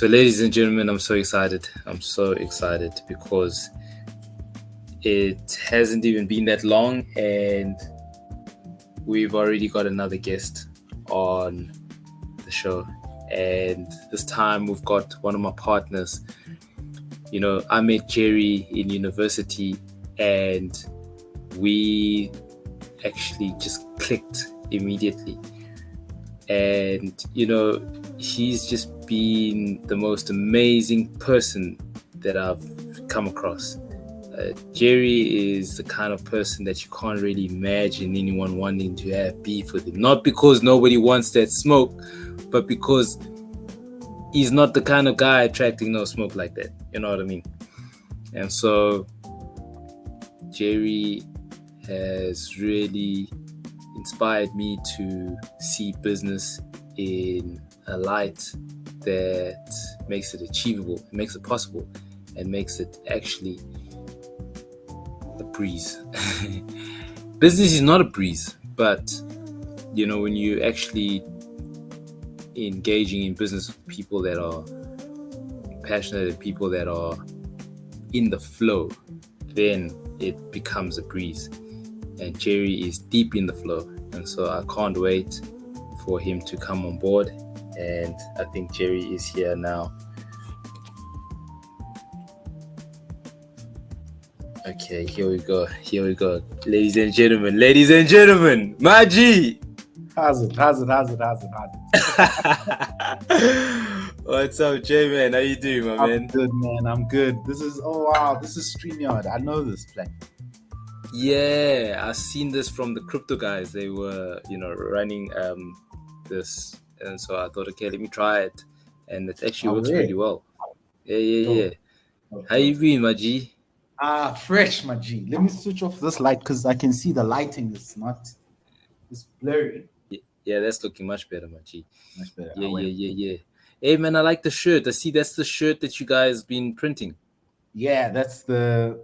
So, ladies and gentlemen, I'm so excited. I'm so excited because it hasn't even been that long, and we've already got another guest on the show. And this time we've got one of my partners. You know, I met Jerry in university, and we actually just clicked immediately. And, you know, he's just been the most amazing person that I've come across. Jerry is the kind of person that you can't really imagine anyone wanting to have beef with him. Not because nobody wants that smoke, but because he's not the kind of guy attracting no smoke like that. You know what I mean? And so Jerry has really inspired me to see business in a light that makes it achievable, makes it possible, and makes it actually a breeze. Business is not a breeze, but you know, when you actually engaging in business with people that are passionate and people that are in the flow, then it becomes a breeze. And Jerry is deep in the flow, and so I can't wait for him to come on board. And I think Jerry is here now. Okay, here we go, ladies and gentlemen, Maji. How's it? What's up, Jay, man? How you doing, my man? I'm good, man. I'm good. This is StreamYard. I know this platform. Yeah, I've seen this from the crypto guys. They were, you know, running this, and so I thought, okay, let me try it, and it actually works really well. Yeah. How you been, Maji? Fresh, Maji. Let me switch off this light because I can see the lighting is it's blurry. Yeah, that's looking much better, Maji. Much better. Yeah. Hey, man, I like the shirt. I see that's the shirt that you guys been printing. Yeah, that's the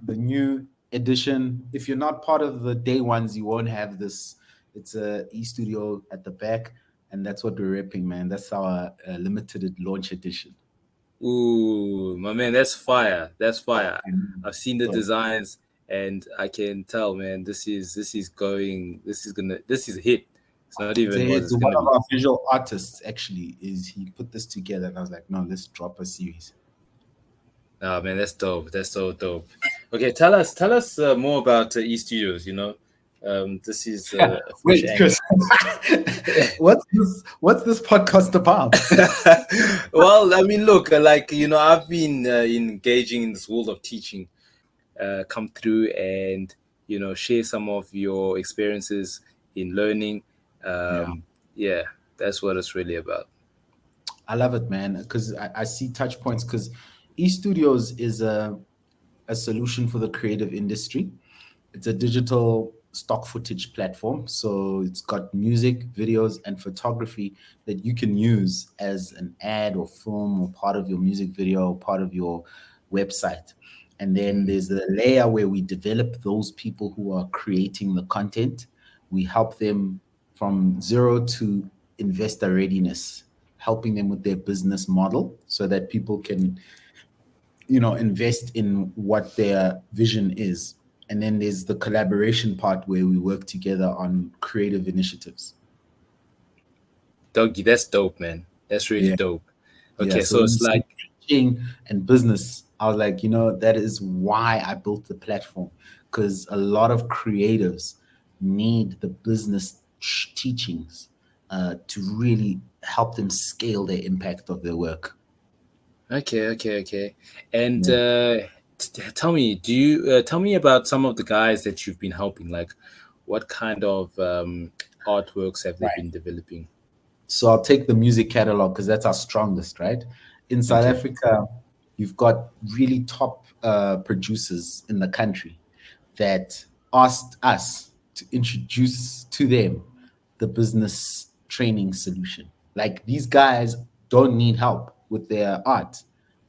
new edition. If you're not part of the day ones, you won't have this. It's a Estudio at the back, and that's what we're repping, man. That's our limited launch edition. Ooh, my man, that's fire. I've seen the designs, and I can tell, man, this is a hit. It's not even what it's one of our visual artists actually he put this together, and I was like, no, let's drop a series. Oh man, that's dope. That's so dope. Okay, tell us more about Estudios. You know, this is wait, Chris. What's this podcast about? Well, I mean, look, like, you know, I've been engaging in this world of teaching. Come through and, you know, share some of your experiences in learning. Yeah, that's what it's really about. I love it, man, because I see touch points, because Estudios is a solution for the creative industry. It's a digital stock footage platform. So it's got music, videos, and photography that you can use as an ad or film or part of your music video or part of your website. And then there's a layer where we develop those people who are creating the content. We help them from zero to investor readiness, helping them with their business model so that people can, you know, invest in what their vision is. And then there's the collaboration part where we work together on creative initiatives. Doggy, that's dope, man. That's really dope. Okay, so it's like teaching and business. I was like, you know, that is why I built the platform, because a lot of creatives need the business teachings to really help them scale the impact of their work. Okay. And tell me, do you tell me about some of the guys that you've been helping? Like, what kind of artworks have they been developing? So I'll take the music catalog because that's our strongest, right? In South Africa, you've got really top producers in the country that asked us to introduce to them the business training solution. Like, these guys don't need help with their art.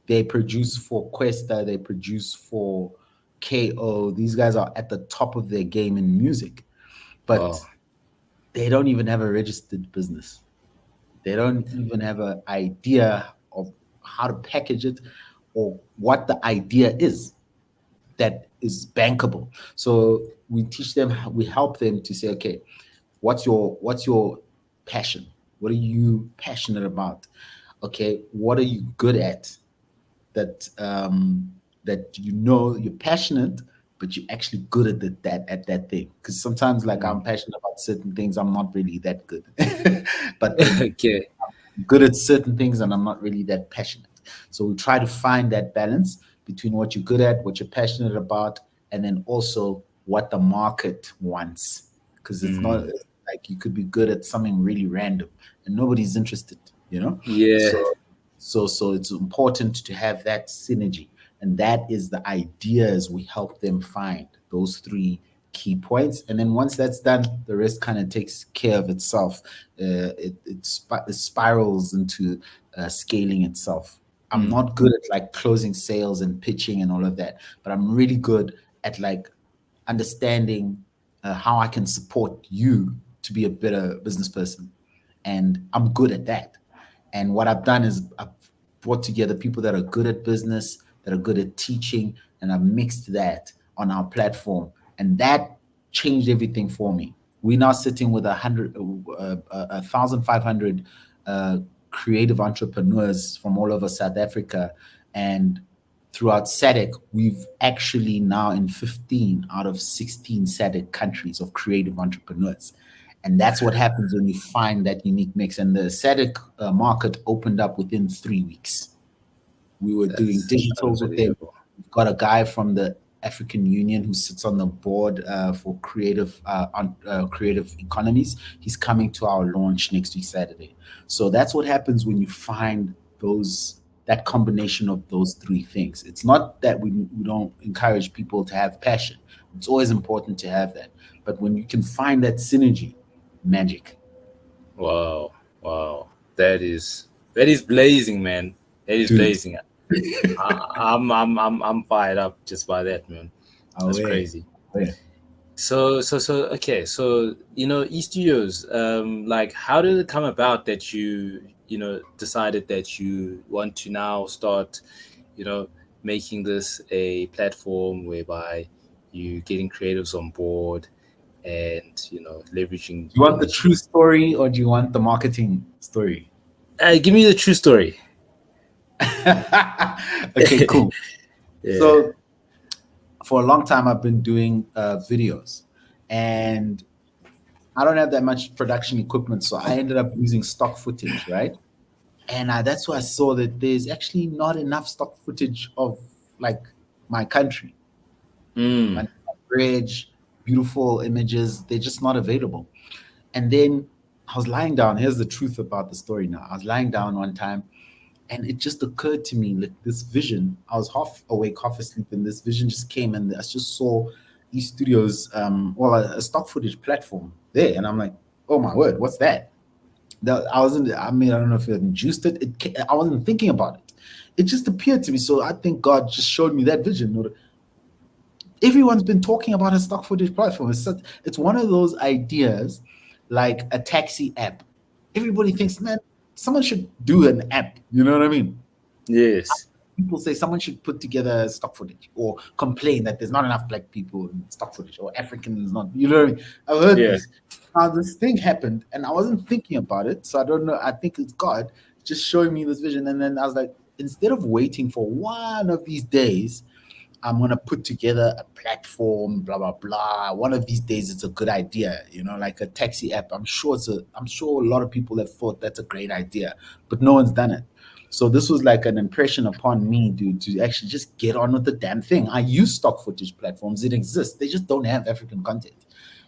They produce for Questa, they produce for KO. These guys are at the top of their game in music, but they don't even have a registered business. They don't even have an idea of how to package it, or what the idea is that is bankable. So we teach them, we help them to say, okay, what's your passion? What are you passionate about? Okay, what are you good at? That you're passionate, but you're actually good at that thing. Because sometimes, like, Mm. I'm passionate about certain things, I'm not really that good. But then Okay. good at certain things and I'm not really that passionate. So we try to find that balance between what you're good at, what you're passionate about, and then also what the market wants. Because it's not Mm. like you could be good at something really random and nobody's interested, you know? Yeah. So it's important to have that synergy. And that is the ideas we help them find, those three key points. And then once that's done, the rest kind of takes care of itself. It spirals into scaling itself. I'm Mm. not good at like closing sales and pitching and all of that, but I'm really good at like understanding how I can support you to be a better business person. And I'm good at that. And what I've done is I've brought together people that are good at business, that are good at teaching, and I've mixed that on our platform. And that changed everything for me. We're now sitting with 1,500 uh, creative entrepreneurs from all over South Africa. And throughout SADC, we've actually now in 15 out of 16 SADC countries of creative entrepreneurs. And that's what happens when you find that unique mix. And the SADC market opened up within 3 weeks. We were doing That's digitals with them. unbelievable. We've got a guy from the African Union who sits on the board for creative economies. He's coming to our launch next week Saturday. So that's what happens when you find those that combination of those three things. It's not that we don't encourage people to have passion. It's always important to have that. But when you can find that synergy, magic. Wow. Wow. That is blazing, man. That is Dude, blazing. I'm fired up just by that, man. That's away. crazy. Away. So okay. So Estudios. Like, how did it come about that you decided that you want to now start, you know, making this a platform whereby you getting creatives on board and leveraging Do you want the industry. true story or do you want the marketing story? Give me the true story. Okay, cool. Yeah. So for a long time, I've been doing videos, and I don't have that much production equipment, so I ended up using stock footage, right? And that's why I saw that there's actually not enough stock footage of like my country, Mm. my bridge, beautiful images. They're just not available. And then I was lying down. Here's the truth about the story now. I was lying down one time and it just occurred to me like this vision. I was half awake, half asleep, and this vision just came and I just saw Estudios, a stock footage platform there. And I'm like, oh my word, what's that? I wasn't, I mean, I don't know if it induced it. I wasn't thinking about it. It just appeared to me. So I think God just showed me that vision. Everyone's been talking about a stock footage platform. It's one of those ideas like a taxi app. Everybody thinks, man, someone should do an app. You know what I mean? Yes. People say someone should put together stock footage or complain that there's not enough black people in stock footage or Africans not, you know what I mean? I've heard Yeah. this. Now this thing happened and I wasn't thinking about it. So I don't know. I think it's God just showing me this vision. And then I was like, instead of waiting for one of these days, I'm gonna put together a platform, blah blah blah. One of these days, it's a good idea, like a taxi app. I'm sure a lot of people have thought that's a great idea, but no one's done it. So this was like an impression upon me, dude, to actually just get on with the damn thing. I use stock footage platforms; it exists. They just don't have African content.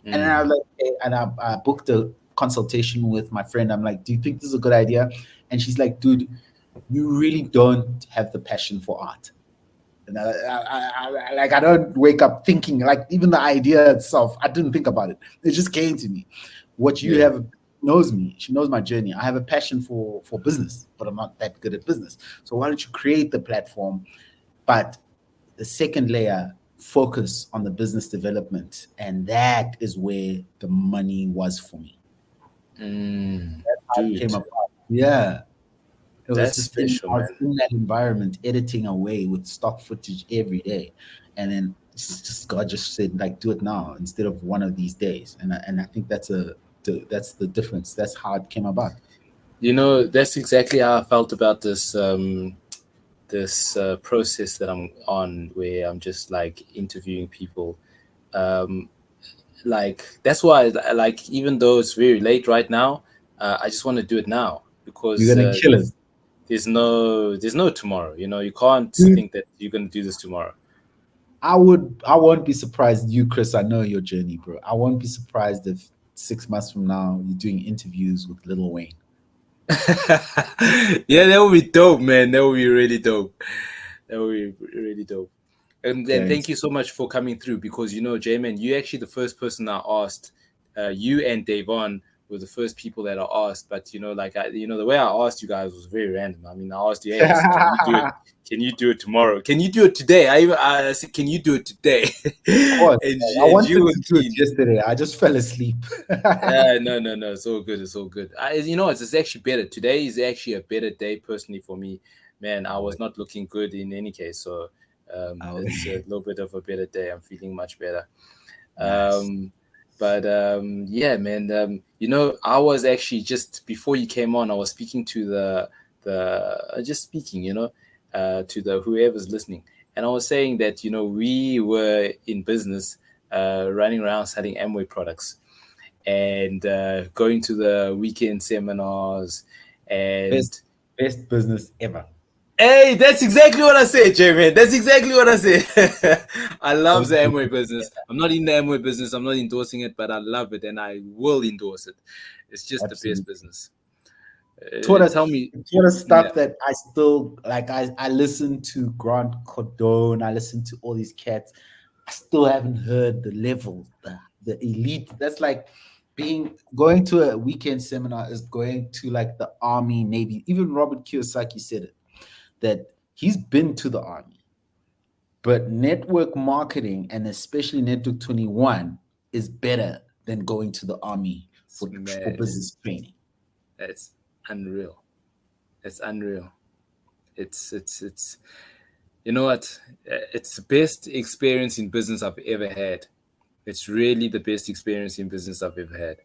And then I was Mm. like, okay, and I booked a consultation with my friend. I'm like, do you think this is a good idea? And she's like, dude, you really don't have the passion for art. And like I don't wake up thinking like even the idea itself. I didn't think about it. It just came to me. What you Yeah. have knows me. She knows my journey. I have a passion for business, but I'm not that good at business. So why don't you create the platform? But the second layer, focus on the business development, and that is where the money was for me. Mm. How it came Dude. about. Yeah. It was That's just in, special, I was man. in that environment editing away with stock footage every day. And then just God just said, like, do it now instead of one of these days. And I think that's the difference. That's how it came about. You know, that's exactly how I felt about this process that I'm on, where I'm just like interviewing people. Um, like that's why, like, even though it's very late right now, I just want to do it now You're because gonna kill it. there's no tomorrow. You know, you can't Dude, think that you're gonna do this tomorrow. I won't be surprised. You, Chris, I know your journey, bro. I won't be surprised if 6 months from now you're doing interviews with Lil Wayne. Yeah, that would be dope, man. That would be really dope. That would be really dope. And thank Thanks. you so much for coming through, because you know, J-Man, you actually the first person I asked. You and Davon were the first people that I asked. But you know, like the way I asked you guys was very random. I mean, I asked you, hey, listen, can you do it? Can you do it tomorrow? Can you do it today? I said, can you do it today? Of course. I And you wanted were to do it keen. yesterday. I just fell asleep. No, no, no. It's all good. It's all good. You know, it's actually better. Today is actually a better day personally for me. Man, I Oh, was wait. not looking good in any case. So Oh, it's a wait. little bit of a better day. I'm feeling much better. Nice. Um, but yeah, man. You know, I was actually just before you came on, I was speaking to the just speaking, to the whoever's listening, and I was saying that we were in business, running around selling Amway products and going to the weekend seminars. Best And best business ever. hey, that's exactly what I said, Jeremy. That's exactly what I said. I love Best the Amway business business. ever. I'm not in the Amway business. I'm not endorsing it, but I love it and I will endorse it. It's just the best Absolutely. business. Taught us Tell me. taught us Yeah. stuff that I still like. I listen to Grant Cardone. I listen to all these cats. I still haven't heard the level, the elite. That's like being going to a weekend seminar is going to like the army, navy. Even Robert Kiyosaki said it, that he's been to the army, but network marketing and especially Network 21 is better than going to the army It's for mad. business training. It's unreal. It's unreal. It's you know what? It's the best experience in business I've ever had. It's really the best experience in business I've ever had.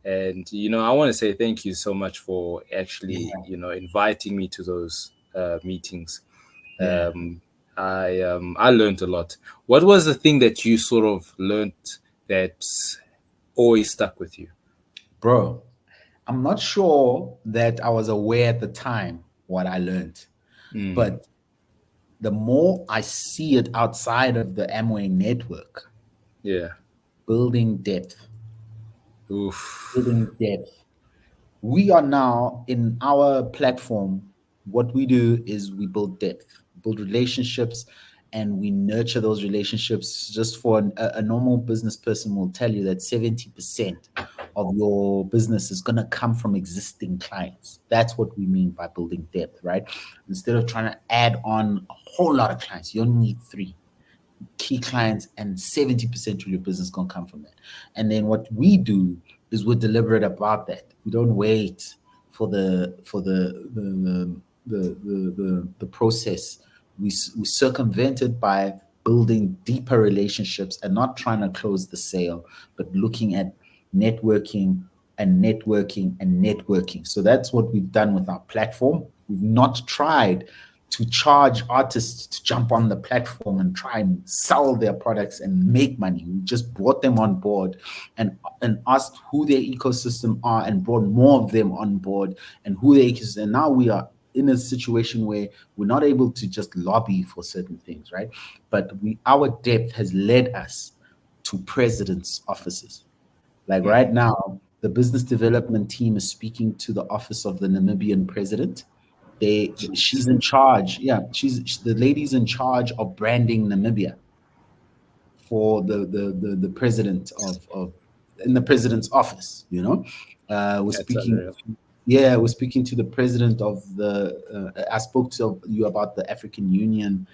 And I want to say thank you so much for actually Yeah, inviting me to those meetings. yeah. I learned a lot. What was the thing that you sort of learned that's always stuck with you? Bro, I'm not sure that I was aware at the time what I learned, Mm, but the more I see it outside of the Amway network, yeah. building depth, Oof. building depth. We are now in our platform. What we do is we build depth, build relationships, and we nurture those relationships. Just for a normal business person will tell you that 70% of your business is going to come from existing clients. That's what we mean by building depth, right? Instead of trying to add on a whole lot of clients, you only need three key clients, and 70% of your business gonna come from that. And then what we do is we're deliberate about that. We don't wait for the process. We circumvent it by building deeper relationships and not trying to close the sale, but looking at networking and networking and networking. So that's what we've done with our platform. We've not tried to charge artists to jump on the platform and try and sell their products and make money. We just brought them on board and asked who their ecosystem are and brought more of them on board and who they ecosystem. And now we are in a situation where we're not able to just lobby for certain things, right? But our depth has led us to presidents' offices. Like right Mm, now, the business development team is speaking to the office of the Namibian president. She's jeez. in charge. Yeah, the lady's in charge of branding Namibia for the president of in the president's office. We're That's speaking. unreal. Yeah, we're speaking to the president of the. I spoke to you about the African Union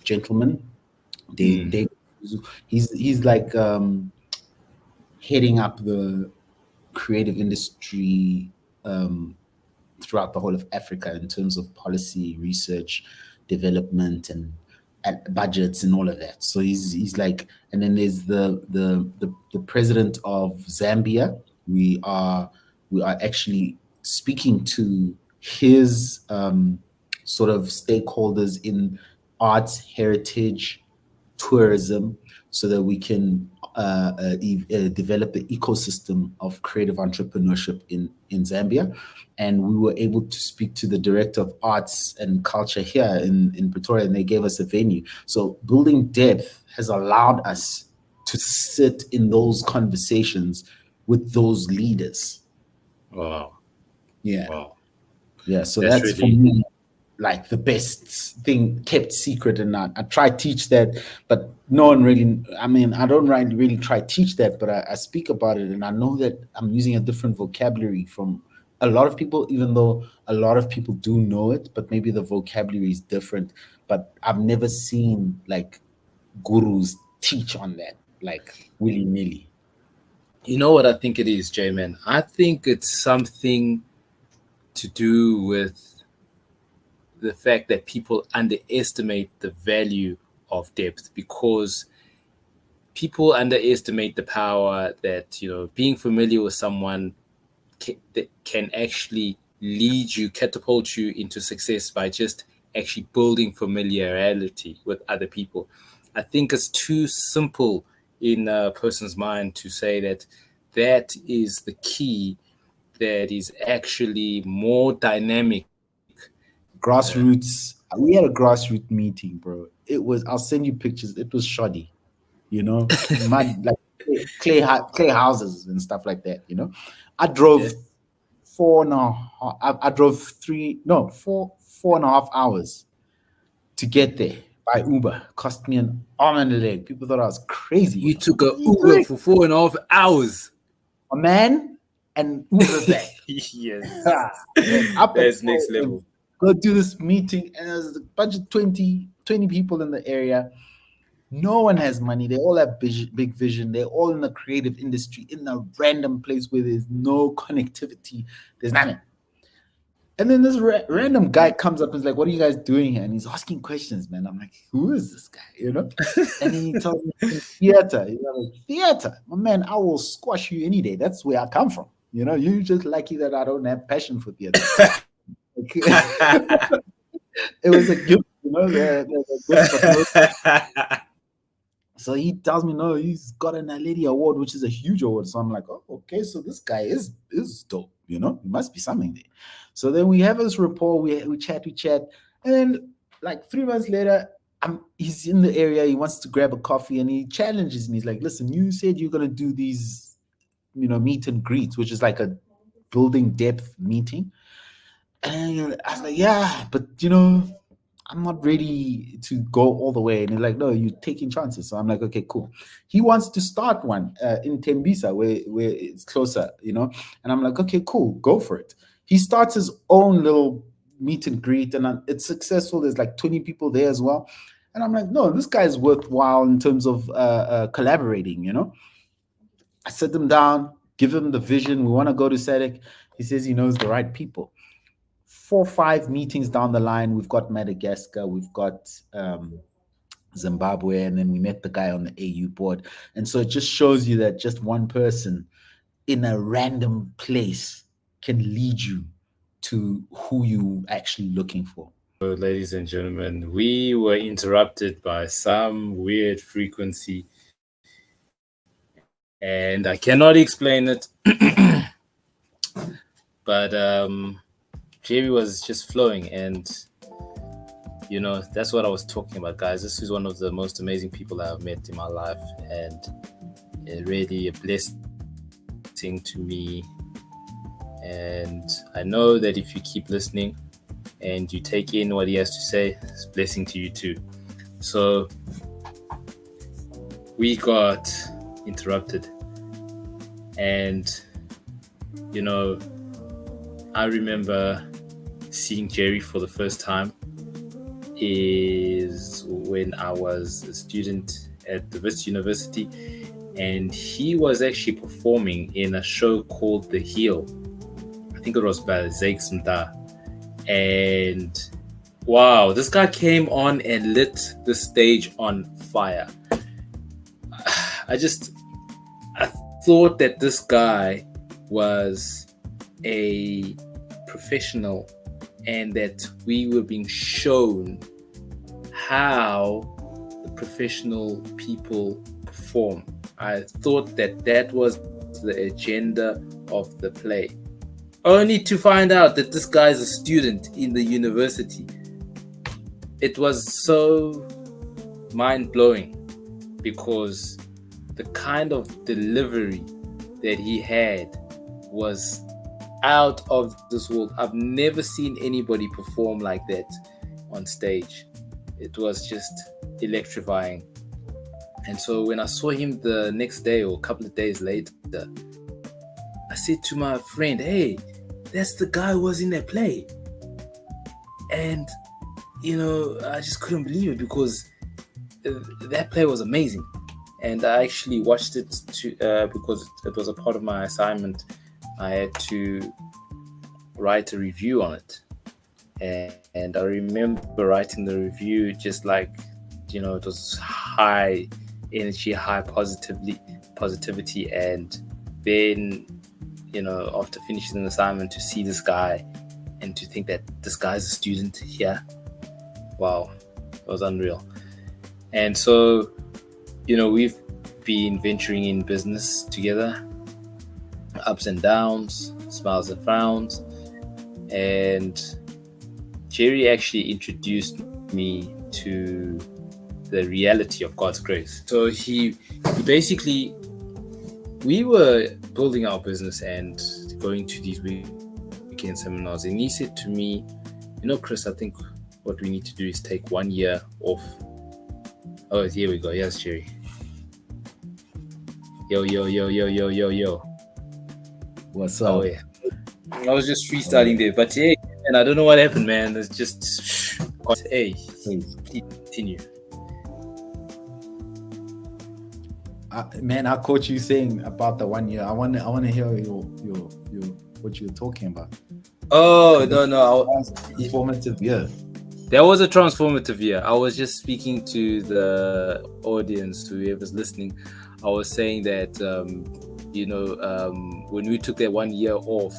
gentleman. Mm, They he's like heading up the creative industry throughout the whole of Africa in terms of policy, research, development, and budgets and all of that. So he's like, and then there's the president of Zambia. We are actually speaking to his sort of stakeholders in arts, heritage, tourism, so that we can develop the ecosystem of creative entrepreneurship in Zambia. And we were able to speak to the director of arts and culture here in Pretoria, and they gave us a venue. So building depth has allowed us to sit in those conversations with those leaders. Wow. Yeah. Wow. Yeah. So That's that's for really me like the best thing kept secret. And I try teach that, but no one really, I mean, I don't really try teach that, but I speak about it, and I know that I'm using a different vocabulary from a lot of people, even though a lot of people do know it, but maybe the vocabulary is different. But I've never seen like gurus teach on that like willy-nilly. You know what I think it is, J-Man? I think it's something to do with the fact that people underestimate the value of depth, because people underestimate the power that, being familiar with someone that can actually lead you, catapult you into success by just actually building familiarity with other people. I think it's too simple in a person's mind to say that that is the key that is actually more dynamic. Grassroots, we had a grassroots meeting, bro. It was, I'll send you pictures. It was shoddy, mud, like clay houses and stuff like that. I drove Yeah. 4.5. I drove 4.5 hours to get there by Uber. Cost me an arm and a leg. People thought I was crazy. You took What a are you Uber doing? for 4.5 hours. A man and Uber back. Yes. Then up at That's 4 next a.m. level. Go do this meeting, and there's a bunch of 20 people in the area. No one has money. They all have big vision. They're all in the creative industry in a random place where there's no connectivity. There's nothing. And then this random guy comes up and is like, "What are you guys doing here?" And he's asking questions, man. I'm like, "Who is this guy?" And then he tells me theater. Like, theater, my man. I will squash you any day. That's where I come from. You're just lucky that I don't have passion for theater. It was a gift, the gift, but no. So he tells me, no, he's got an Aledi award, which is a huge award. So I'm like, oh, okay, so this guy is dope, It must be something there. So then we have this rapport, we chat, and then like 3 months later, he's in the area, he wants to grab a coffee, and he challenges me. He's like, listen, you said you're gonna do these, meet and greets, which is like a building depth meeting. And I was like, yeah, but I'm not ready to go all the way. And he's like, no, you're taking chances. So I'm like, okay, cool. He wants to start one in Tembisa, where it's closer, And I'm like, okay, cool, go for it. He starts his own little meet and greet, and it's successful. There's like 20 people there as well. And I'm like, no, this guy's worthwhile in terms of collaborating, I sit him down, give him the vision. We want to go to SADC. He says he knows the right people. 4 or 5 meetings down the line, we've got Madagascar, we've got Zimbabwe, and then we met the guy on the AU board. And so it just shows you that just one person in a random place can lead you to who you actually looking for. So, ladies and gentlemen, we were interrupted by some weird frequency, and I cannot explain it. But Jerry was just flowing, and that's what I was talking about, guys. This is one of the most amazing people I've met in my life, and really a blessing to me. And I know that if you keep listening and you take in what he has to say, it's a blessing to you too. So we got interrupted, and I remember seeing Jerry for the first time is when I was a student at the Wits University, and he was actually performing in a show called The Heel. I think it was by Zakes Mda. And wow, this guy came on and lit the stage on fire. I just I thought that this guy was a professional and that we were being shown how the professional people perform. I thought that that was the agenda of the play, only to find out that this guy is a student in the university. It was so mind blowing because the kind of delivery that he had was out of this world. I've never seen anybody perform like that on stage. It was just electrifying. And so when I saw him the next day or a couple of days later, I said to my friend, "Hey, that's the guy who was in that play." And I just couldn't believe it because that play was amazing. And I actually watched it because it was a part of my assignment. I had to write a review on it, and I remember writing the review just like, it was high energy, high positivity, and then after finishing the assignment, to see this guy and to think that this guy is a student here, wow, it was unreal. And so we've been venturing in business together, ups and downs, smiles and frowns. And Jerry actually introduced me to the reality of God's grace. So he basically, we were building our business and going to these weekend seminars, and he said to me, Chris, I think what we need to do is take 1 year off. Oh, here we go. Yes, Jerry. Yo, yo, yo, yo, yo, yo, yo. What's up? Oh, yeah. I was just freestyling there, but hey, and I don't know what happened, man. It's just, hey, please continue. Man, I caught you saying about the 1 year. I want to hear your what you're talking about. Oh, no. Informative year. There was a transformative year. I was just speaking to the audience, whoever's listening. I was saying that, when we took that 1 year off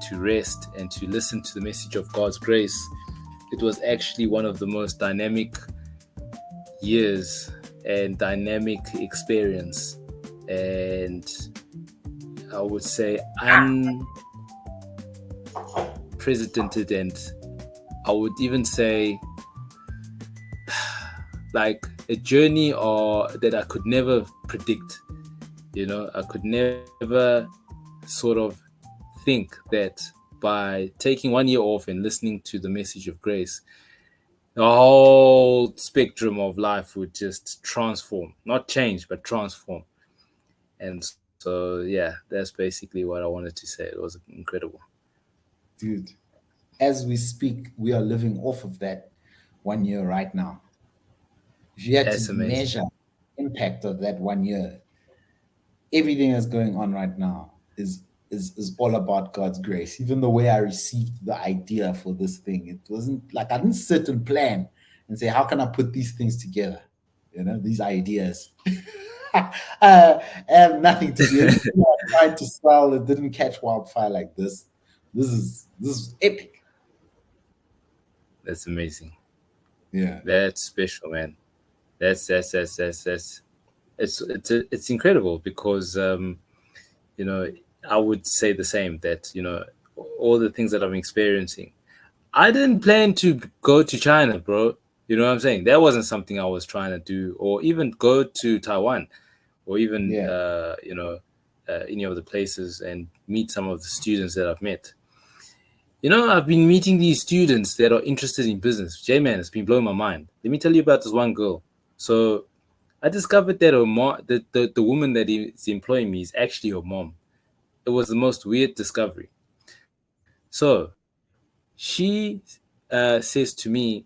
to rest and to listen to the message of God's grace, it was actually one of the most dynamic years and dynamic experience. And I would say unprecedented, and I would even say like a journey that I could never predict. I could never sort of think that by taking 1 year off and listening to the message of grace, the whole spectrum of life would just transform, not change, but transform. And so, yeah, that's basically what I wanted to say. It was incredible. Dude, as we speak, we are living off of that 1 year right now. If you had That's to amazing. measure impact of that 1 year, everything that's going on right now is all about God's grace. Even the way I received the idea for this thing, it wasn't like I didn't sit and plan and say, how can I put these things together? These ideas. I have nothing to do. Anything I tried to sell, it didn't catch wildfire like this. This is epic. That's amazing. Yeah. That's special, man. That's it's incredible because I would say the same, that all the things that I'm experiencing, I didn't plan to go to China, bro. You know what I'm saying? That wasn't something I was trying to do, or even go to Taiwan, or even Yeah. any of the places and meet some of the students that I've met. I've been meeting these students that are interested in business. J-Man, it's been blowing my mind. Let me tell you about this one girl. So I discovered that her mom, the woman that is employing me, is actually her mom. It was the most weird discovery. So she says to me,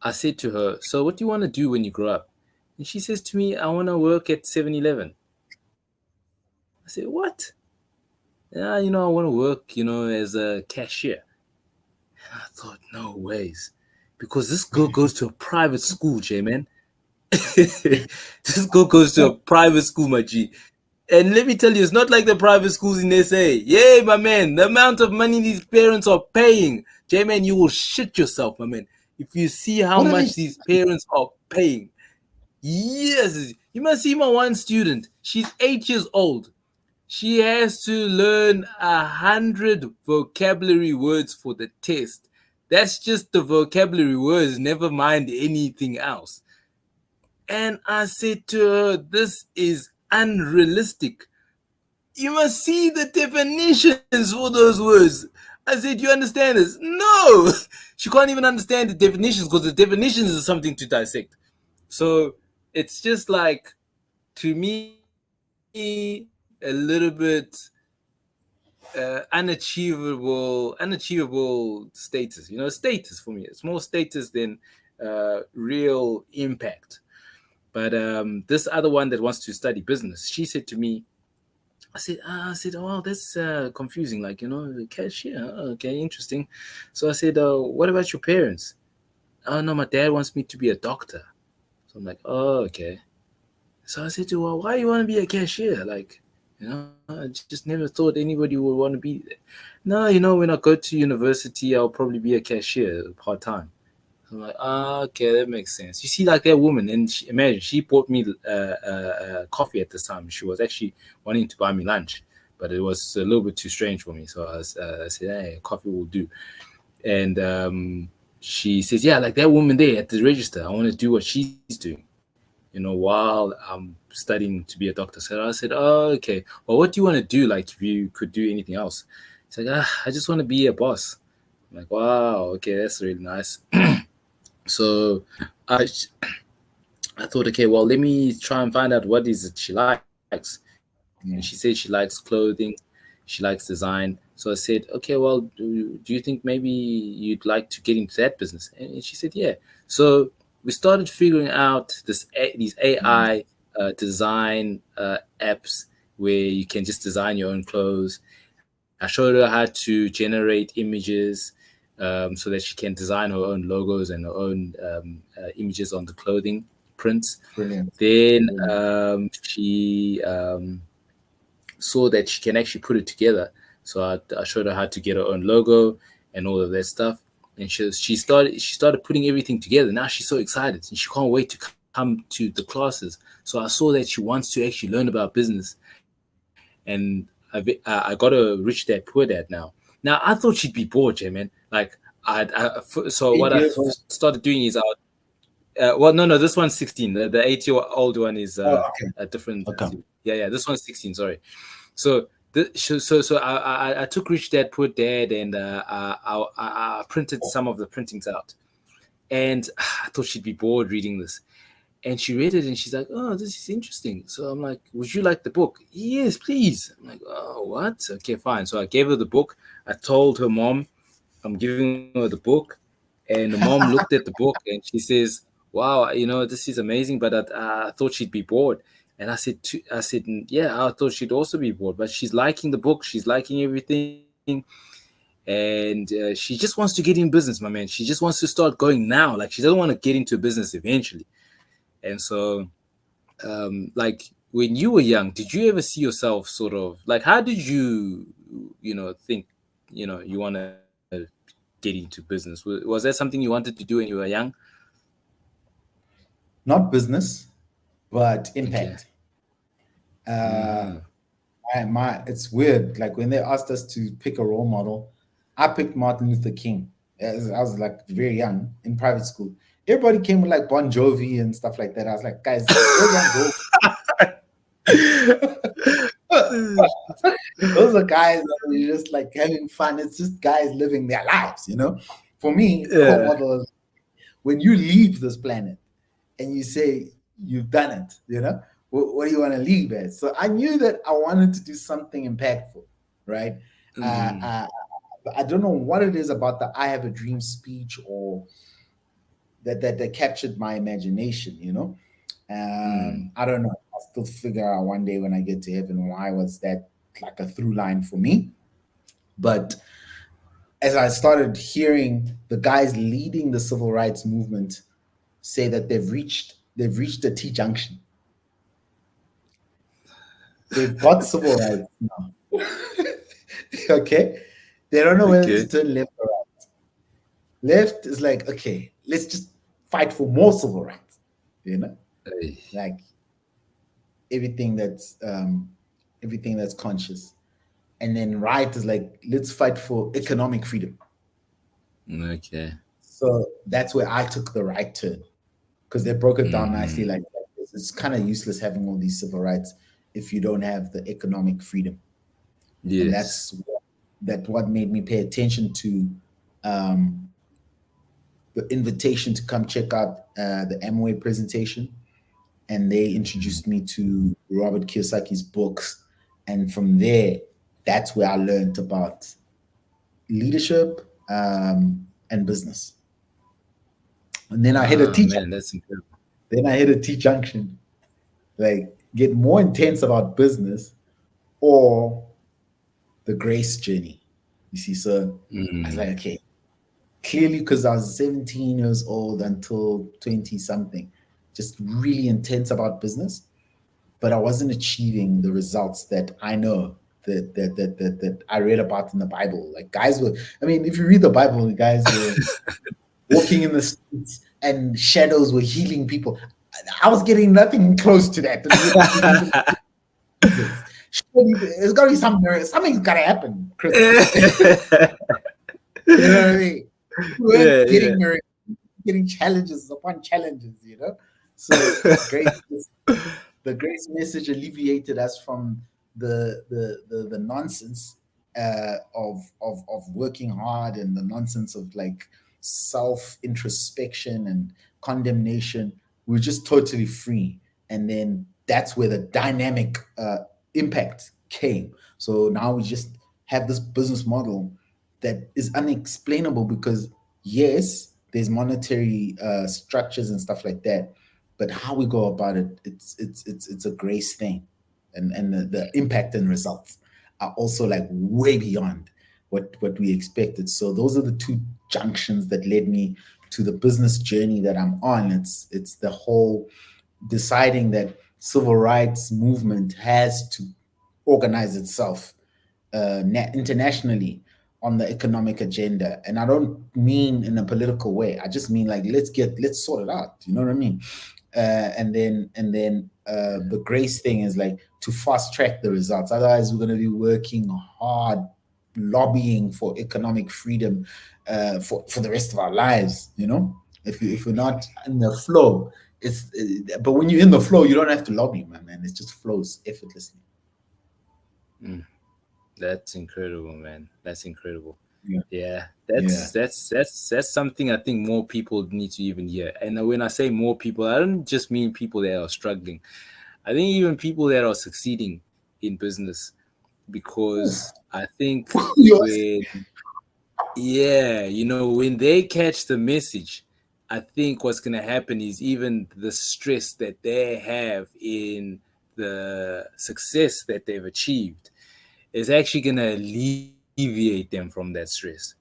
I said to her, so what do you want to do when you grow up? And she says to me, I want to work at 7-Eleven. I said, what? Yeah, I want to work, as a cashier. I thought, no ways. Because this girl goes to a private school, J man. This girl goes to a private school, my G. And let me tell you, it's not like the private schools in SA. Yeah, my man, the amount of money these parents are paying, J man, you will shit yourself, my man. If you see how What are they? much these parents are paying. Yes, you must see my one student. She's 8 years old. She has to learn 100 vocabulary words for the test. That's just the vocabulary words, never mind anything else. And I said to her, this is unrealistic. You must see the definitions for those words. I said, you understand this? No! She can't even understand the definitions because the definitions is something to dissect. So it's just like, to me, a little bit unachievable status. You know, status for me. It's more status than real impact. But this other one that wants to study business, she said to me, I said, oh, that's confusing. Like, you know, the cashier. Okay, interesting. So I said, what about your parents? Oh no, my dad wants me to be a doctor. So I'm like, oh, okay. So I said to her, well, why you want to be a cashier? Like, you know, I just never thought anybody would want to be there. No, you know, when I go to university, I'll probably be a cashier part time. I'm like, okay, that makes sense. You see, like that woman, and imagine she bought me coffee at this time. She was actually wanting to buy me lunch, but it was a little bit too strange for me. So I said, hey, coffee will do. And she says, yeah, like that woman there at the register. I want to do what she's doing, you know, while I'm studying to be a doctor. So I said, oh, okay. Well, what do you want to do? Like, if you could do anything else? It's like, I just want to be a boss. I'm like, wow, okay, that's really nice. So I I thought, okay, well, let me try and find out what is it she likes. And she said she likes clothing, she likes design. So I said, okay, well, do you think maybe you'd like to get into that business? And she said, yeah. So we started figuring out these AI design apps where you can just design your own clothes. I showed her how to generate images so that she can design her own logos and her own images on the clothing prints. Brilliant. Then Brilliant. she saw that she can actually put it together. So I showed her how to get her own logo and all of that stuff. And she started putting everything together. Now she's so excited and she can't wait to come to the classes. So I saw that she wants to actually learn about business, and I got a rich dad poor dad now. Now I thought she'd be bored, J man. Like so what I 8 years old. started doing is well, no, this one's 16. The 8-year-old one is Oh, okay. a different. Okay. Yeah, this one's 16. Sorry. So I took Rich Dad Poor Dad and I printed some of the printings out, and I thought she'd be bored reading this. And she read it and she's like, oh, this is interesting. So I'm like, would you like the book? Yes, please. I'm like, oh, what? Okay, fine. So I gave her the book. I told her mom I'm giving her the book. And the mom looked at the book and she says, wow, you know, this is amazing, but I thought she'd be bored. And I said, yeah, I thought she'd also be bored, but she's liking the book. She's liking everything. And she just wants to get in business, my man. She just wants to start going now. Like, she doesn't want to get into a business eventually. And so, like, when you were young, did you ever see yourself sort of like, how did you, you know, think, you know, you want to get into business? Was that something you wanted to do when you were young? Not business, but Okay. impact. Uh, Mm, it's weird. Like when they asked us to pick a role model, I picked Martin Luther King. I was like very young in private school. Everybody came with like Bon Jovi and stuff like that. I was like, guys, those aren't role. Those are guys that are just like having fun. It's just guys living their lives, you know. For me, role yeah. model is when you leave this planet and you say you've done it, you know, what do you want to leave as? So I knew that I wanted to do something impactful, right? Uh, Mm, uh, I don't know what it is about the "I have a dream" speech or that captured my imagination, you know. mm, I don't know. I'll still figure out one day when I get to heaven why was that like a through line for me. But as I started hearing the guys leading the civil rights movement say that they've reached a T junction. They've got civil rights now. Okay. They don't know whether to Okay. turn left or right. Left is like, okay, let's just fight for more civil rights, you know? Hey, Like everything that's everything that's conscious. And then right is like, let's fight for economic freedom. okay. So that's where I took the right turn because they broke it down nicely. Mm, Like it's kind of useless having all these civil rights if you don't have the economic freedom. And yes. that's what made me pay attention to um, the invitation to come check out the Amway presentation, and they Mm. introduced me to Robert Kiyosaki's books, and from there, that's where I learned about leadership and business. And then I hit a Ah, teacher. man, that's incredible. Then I hit a T junction, like get more intense about business or the grace journey. You see, so I was like, Mm, okay, clearly because I was 17 years old until 20 something, just really intense about business, but I wasn't achieving the results that I know that I read about in the Bible. Like guys were, I mean, if you read the Bible, the guys were walking in the streets and shadows were healing people. I was getting nothing close to that. And yet we believe in Jesus. Surely there's got to be something. Something's got to happen, Chris. You know what I mean? We yeah, weren't yeah. getting challenges upon challenges. You know, so grace. The grace message alleviated us from the nonsense of working hard and the nonsense of like self introspection and condemnation. We were just totally free, and then that's where the dynamic impact came. So now we just have this business model that is unexplainable because yes, there's monetary structures and stuff like that, but how we go about it, it's a grace thing, and the impact and results are also like way beyond what we expected. So those are the two junctions that led me to the business journey that I'm on. It's the whole deciding that civil rights movement has to organize itself internationally on the economic agenda. And I don't mean in a political way. I just mean like let's sort it out. You know what I mean? And then the grace thing is like to fast track the results. Otherwise, we're going to be working hard, lobbying for economic freedom for the rest of our lives. You know, if we're not in the flow, but when you're in the flow, you don't have to lobby, my man. It just flows effortlessly. Mm, that's incredible, man. That's incredible. Yeah, Yeah, yeah. that's something I think more people need to even hear. And when I say more people, I don't just mean people that are struggling. I think even people that are succeeding in business, Oof. because I think Yours. when yeah, when they catch the message, I think what's gonna happen is even the stress that they have in the success that they've achieved is actually gonna alleviate them from that stress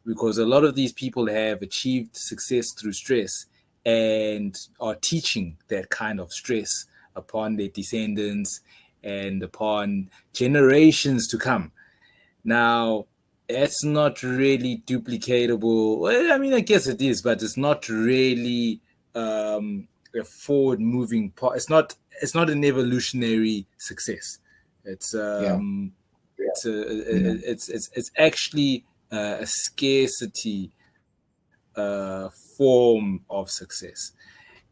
because a lot of these people have achieved success through stress and are teaching that kind of stress upon their descendants and upon generations to come. Now, it's not really duplicatable. Well, I mean, I guess it is, but it's not really a forward moving part. It's not an evolutionary success. It's Yeah, um it's yeah, it's actually a scarcity form of success,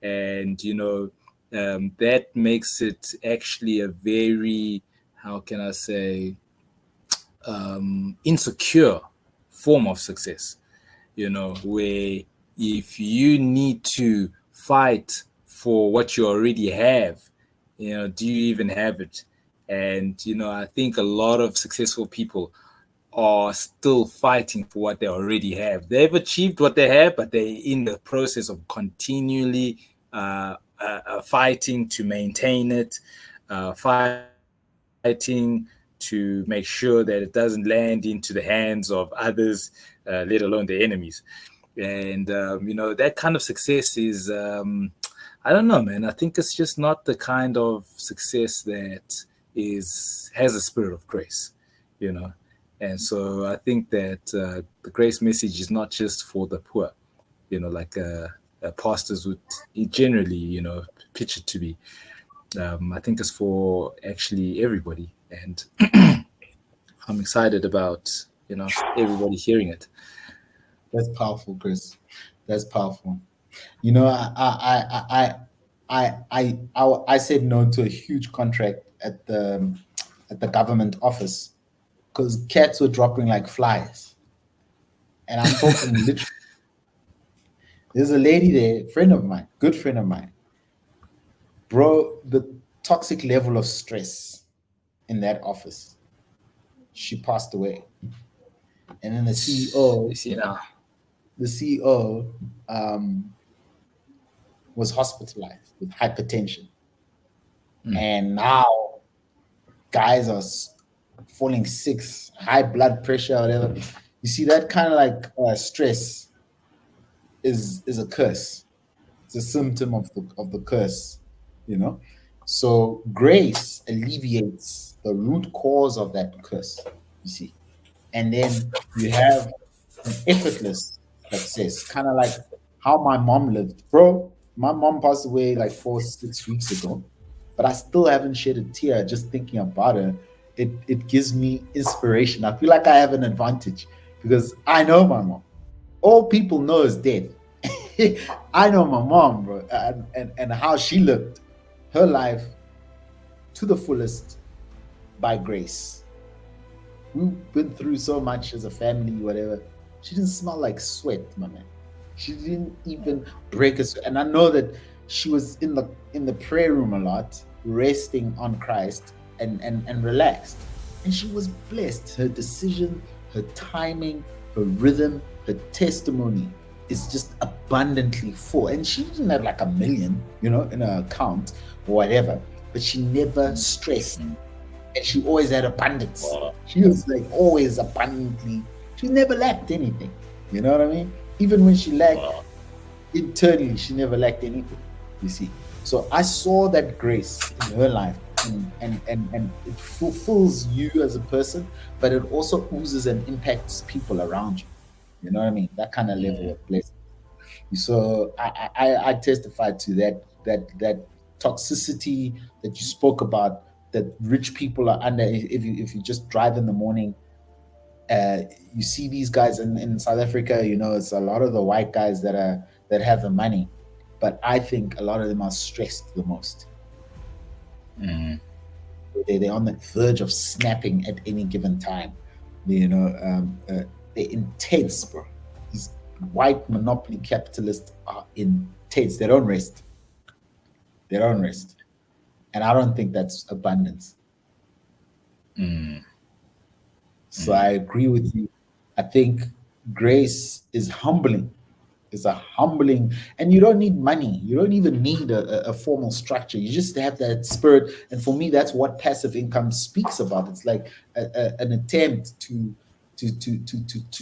and that makes it actually a very, how can I say, insecure form of success. Where if you need to fight for what you already have, do you even have it? And I think a lot of successful people are still fighting for what they already have. They've achieved what they have, but they're in the process of continually fighting to maintain it, fighting to to make sure that it doesn't land into the hands of others, let alone the enemies. And that kind of success is, I don't know, man. I think it's just not the kind of success that has a spirit of grace, you know. And so I think that the grace message is not just for the poor, like pastors would generally, pitch it to be. I think it's for actually everybody, and I'm excited about everybody hearing it. That's powerful, Chris. That's powerful. You know, I said no to a huge contract at the government office because cats were dropping like flies, and I'm talking literally. There's a lady there, friend of mine, good friend of mine, bro. The toxic level of stress in that office. She passed away, and then You see now. the CEO, was hospitalized with hypertension, Mm. and now guys are falling sick, high blood pressure, whatever. You see that kind of like stress is a curse. It's a symptom of the curse, you know. So grace alleviates the root cause of that curse. You see, and then you have an effortless success, kind of like how my mom lived, bro. My mom passed away like 4 6 weeks ago, but I still haven't shed a tear just thinking about her. It gives me inspiration. I feel like I have an advantage because I know my mom. All people know is death. I know my mom, bro, and how she lived her life to the fullest by grace. We've been through so much as a family, whatever. She didn't smell like sweat, my man. She didn't even break a sweat. And I know that she was in the prayer room a lot, resting on Christ and relaxed. And she was blessed. Her decision, her timing, her rhythm, her testimony is just abundantly full. And she didn't have like a million, in her account or whatever, but she never stressed, and she always had abundance. Wow. She was like always abundantly. She never lacked anything. You know what I mean? Even when she lacked Wow. internally, she never lacked anything. You see. So I saw that grace in her life, and it fulfills you as a person, but it also oozes and impacts people around you. You know what I mean? That kind of level Mm. of blessing. So I testify to that toxicity that you spoke about, that rich people are under. If you just drive in the morning, uh, you see these guys in South Africa. It's a lot of the white guys that have the money, but I think a lot of them are stressed the most. Mm. They're on the verge of snapping at any given time. You know, they're intense, bro. These white monopoly capitalists are intense. They don't rest. They don't rest. And I don't think that's abundance. Mm. So Mm. I agree with you. I think grace is humbling. It's a humbling, and you don't need money. You don't even need a formal structure. You just have that spirit. And for me, that's what passive income speaks about. It's like an attempt to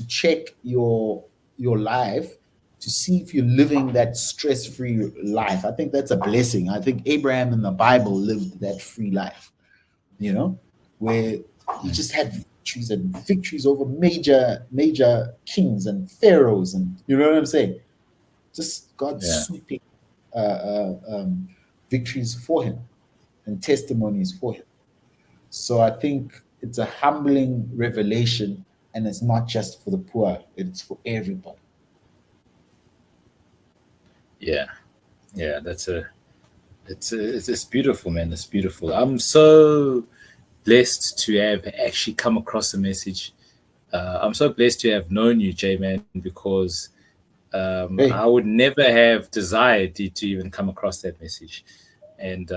check your life to see if you're living that stress-free life. I think that's a blessing. I think Abraham in the Bible lived that free life, where he just had victories over major kings and pharaohs, and you know what I'm saying? Just God Yeah. sweeping uh, victories for him and testimonies for him. So I think it's a humbling revelation, and it's not just for the poor; it's for everybody. Yeah. Yeah. It's beautiful, man. It's beautiful. I'm so blessed to have actually come across the message. I'm so blessed to have known you, J man, because I Hey, would never have desired to even come across that message. And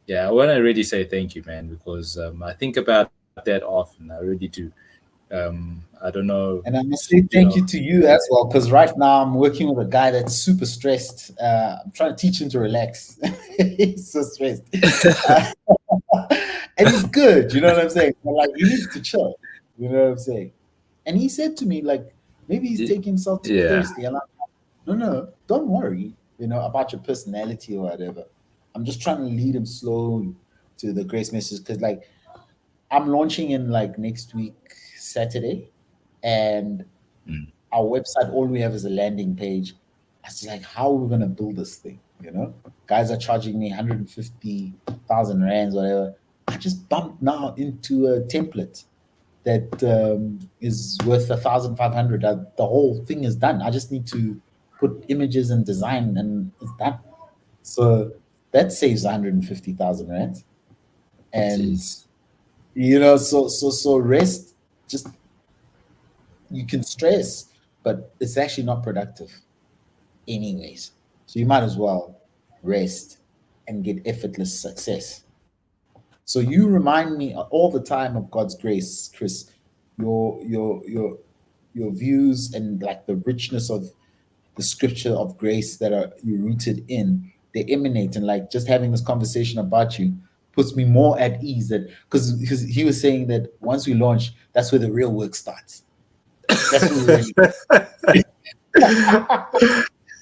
yeah, I want to really say thank you, man, because I think about that often. I really do. I don't know, And I must say you thank know. you to you as well, because right now I'm working with a guy that's super stressed. I'm trying to teach him to relax. He's so stressed. Uh, and he's good, you know what I'm saying? But like he needs to chill, you know what I'm saying? And he said to me, like, maybe he's taking himself too Yeah. seriously. And I'm like, no, no, don't worry, about your personality or whatever. I'm just trying to lead him slow to the grace message because like I'm launching in like next week, Saturday, and Mm. our website, all we have is a landing page. I was like, how are we gonna build this thing? Guys are charging me 150,000 rands, whatever. I just bumped now into a template that is worth 1,500. The whole thing is done. I just need to put images and design, and it's done. So that saves 150,000 rands, and Jeez. so rest. Just you can stress, but it's actually not productive anyways. So you might as well rest and get effortless success. So you remind me all the time of God's grace, Chris. Your views and like the richness of the scripture of grace that are you rooted in, they emanate, and like just having this conversation about you puts me more at ease that because he was saying that once we launch, that's where the real work starts. That's where we really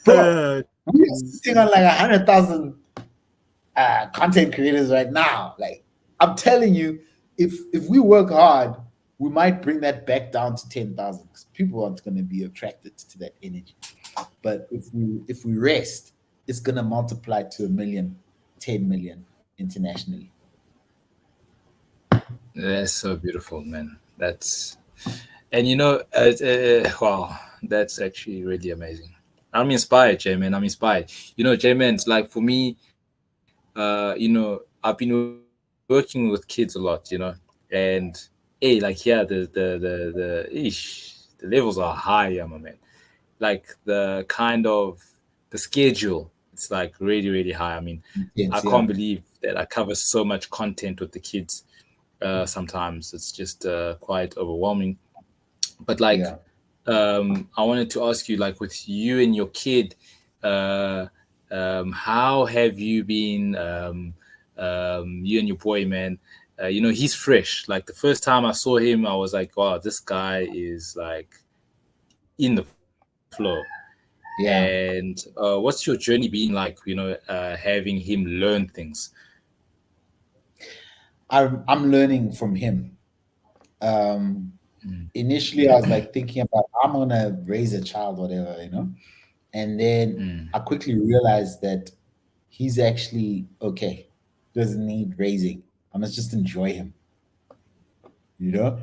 bro, we're sitting on like 100,000 content creators right now. Like I'm telling you, if we work hard, we might bring that back down to 10,000 because people aren't going to be attracted to that energy. But if we rest, it's going to multiply to a million, 10 million internationally. That's so beautiful, man. That's and wow, that's actually really amazing. I'm inspired, J man. I'm inspired. J man, it's like for me, I've been working with kids a lot, and like yeah, the levels are high, yeah, my man. Like the kind of the schedule, it's like really, really high. I mean, I Yes, can't yeah, believe that I cover so much content with the kids. Sometimes it's just quite overwhelming. But like, yeah. I wanted to ask you, like, with you and your kid, uh, how have you been? You and your boy, man. He's fresh. Like the first time I saw him, I was like, wow, this guy is like in the flow. And Yeah. what's your journey been like? Having him learn things. I'm learning from him. Um, Initially, I was like thinking about I'm gonna raise a child, whatever. And then Mm. I quickly realized that he's actually okay. Doesn't need raising. I must just enjoy him. You know,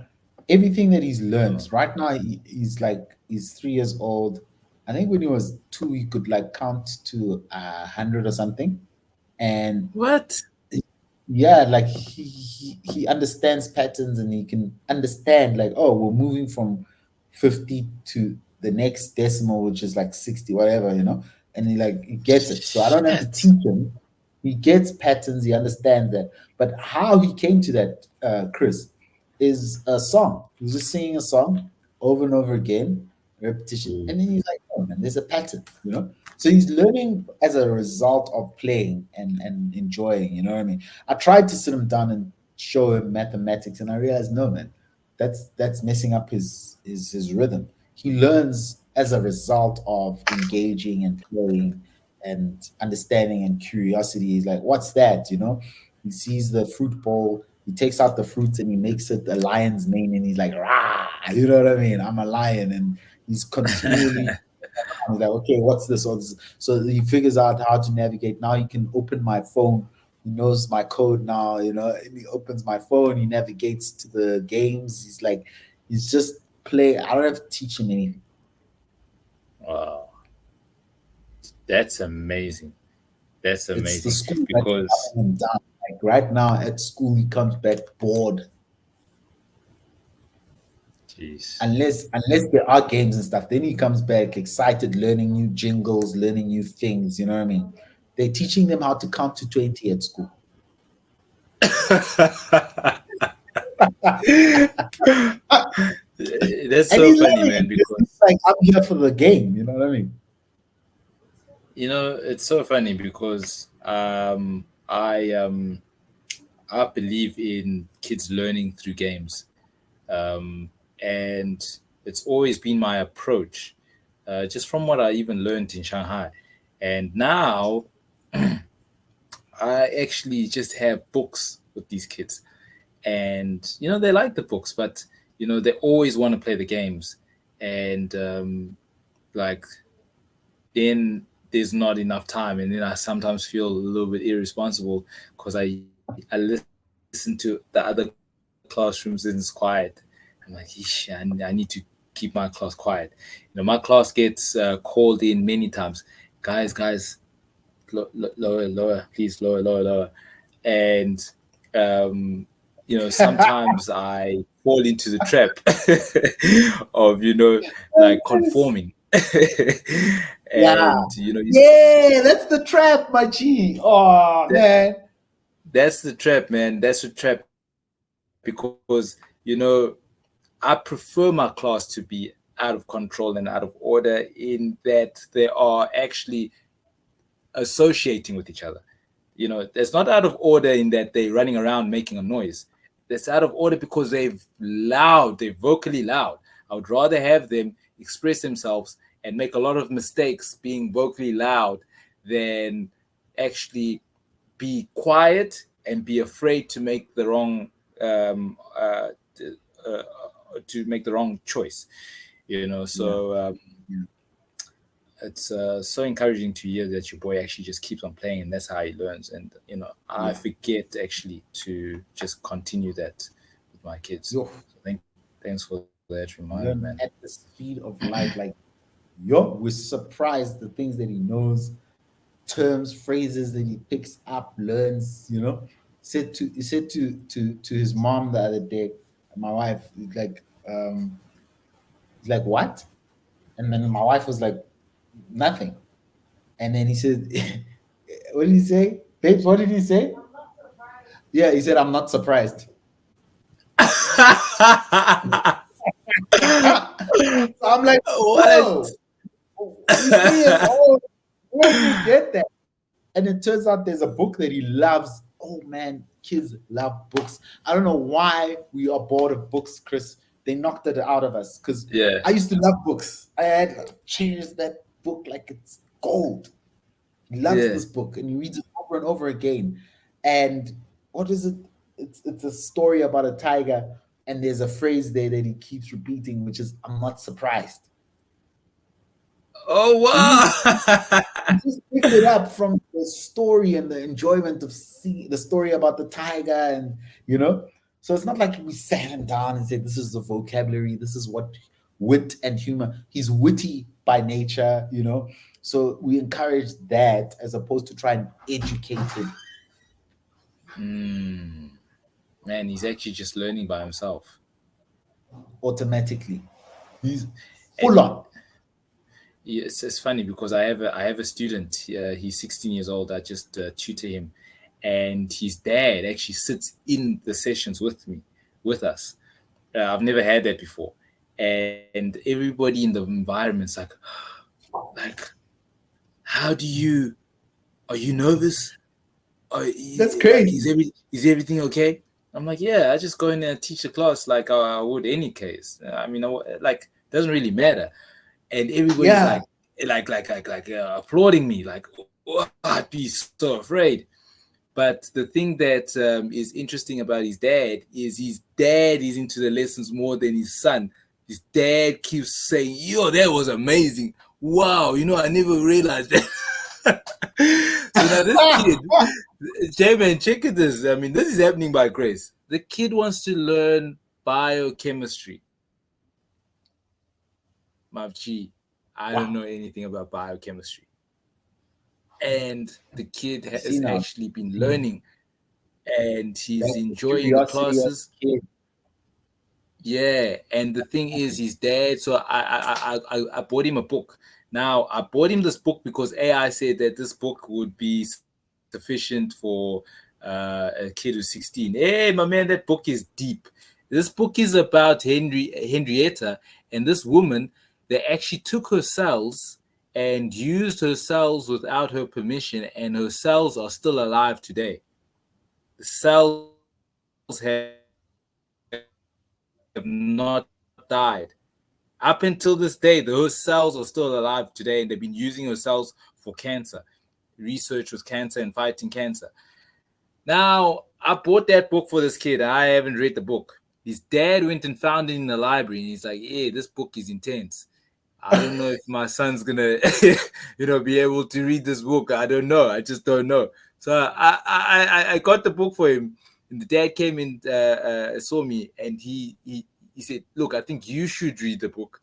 everything that he's Oh. learned right now. He's 3 years old. I think when he was two, he could like count to 100 or something, and What? yeah, like he understands patterns and he can understand like, oh, we're moving from 50 to the next decimal, which is like 60, whatever. And he gets it. So I don't have to Shit. teach him. He gets patterns, he understands that. But how he came to that, Chris, is a song. He was just singing a song over and over again, repetition, Ooh. and then he's like, oh man, there's a pattern. So he's learning as a result of playing and enjoying, you know what I mean? I tried to sit him down and show him mathematics, and I realized, no, man, that's messing up his rhythm. He learns as a result of engaging and playing and understanding and curiosity. He's like, what's that? He sees the fruit bowl, he takes out the fruits and he makes it a lion's mane, and he's like, rah, you know what I mean? I'm a lion, and he's continually he's like, okay, what's this? What's this? So he figures out how to navigate. Now he can open my phone. He knows my code now, and he opens my phone. He navigates to the games. He's just play. I don't have to teach him anything. Wow, that's amazing. That's It's the amazing school that's because, dumbing him down. Like right now at school, he comes back bored. jeez. Unless there are games and stuff, then he comes back excited, learning new jingles, learning new things. You know what I mean? They're teaching them how to count to 20 at school. That's And so he's funny, loving man, it. It's because like I'm here for the game. You know what I mean? it's so funny because I believe in kids learning through games, um, and it's always been my approach, just from what I even learned in Shanghai, and now I actually just have books with these kids, and they like the books, but they always want to play the games, and like then there's not enough time, and then I sometimes feel a little bit irresponsible because I listen to the other classrooms and it's quiet. I'm like, I need to keep my class quiet. My class gets called in many times. Guys, lower, please, lower. And sometimes I fall into the trap of like Yes. conforming. Yeah. And Yeah, that's the trap, my G. Oh that, man. that's the trap, man. That's the trap because I prefer my class to be out of control and out of order, in that they are actually associating with each other. That's not out of order in that they're running around making a noise. That's out of order because they're vocally loud. I would rather have them express themselves and make a lot of mistakes being vocally loud than actually be quiet and be afraid to make the wrong uh, to make the wrong choice. Yeah. So Yeah. it's so encouraging to hear that your boy actually just keeps on playing, and that's how he learns. And I Yeah. forget actually to just continue that with my kids. Yo, So thanks for that reminder, man. learn at the speed of light. Like, yo, we're surprised the things that he knows, terms, phrases that he picks up, learns, he said to his mom the other day, my wife, he's like, what? And then my wife was like, nothing. And then he said, what did he say? Babes, what did he say? Yeah, he said, I'm not surprised. So I'm like, What? bro, he's 3 years old. Where did he get that? And it turns out there's a book that he loves. Oh man, kids love books. I don't know why we are bored of books, Chris. They knocked it out of us because Yeah. I used to love books. I had changed that book like it's gold. He loves Yeah. this book and he reads it over and over again. And what is it? It's a story about a tiger, and there's a phrase there that he keeps repeating, which is "I'm not surprised." Oh And he wow. just picked it up from the story and the enjoyment of see the story about the tiger, and you know. So it's not like we sat him down and said, "This is the vocabulary. This is what wit and humor." He's witty by nature. So we encourage that as opposed to try and educate him Mm, man, he's actually just learning by himself. automatically. He's And full on. it's funny because I have a student. He's 16 years old. I just tutor him, and his dad actually sits in the sessions with us. I've never had that before, and everybody in the environment's like, how do you? Are you nervous? That's Like, crazy. is everything okay? I'm like, yeah, I just go in there and teach the class like I would any case. I mean, like, doesn't really matter. And everybody's Yeah. like applauding me, like, oh, I'd be so afraid. But the thing that is interesting about his dad is into the lessons more than his son. His dad keeps saying, "Yo, that was amazing! Wow, I never realized that." So now this kid, J-Man, check it this. I mean, this is happening by grace. The kid wants to learn biochemistry. Mavchi, I don't Wow. know anything about biochemistry. And the kid You see has now. actually been Mm. learning and he's That's the enjoying the curiosity of classes. the kid. Yeah, and the thing is, his dad. So I bought him a book. Now I bought him this book because AI said that this book would be sufficient for a kid who's 16. Hey, my man, that book is deep. This book is about Henrietta and this woman. They actually took her cells and used her cells without her permission, and her cells are still alive today. The cells have not died. Up until this day, those cells are still alive today, and they've been using her cells for cancer research with cancer and fighting cancer. Now, I bought that book for this kid. I haven't read the book. His dad went and found it in the library, and he's like, "Hey, this book is intense. I don't know if my son's gonna, be able to read this book. I don't know. I just don't know." So I got the book for him, and the dad came and saw me, and he said, "Look, I think you should read the book."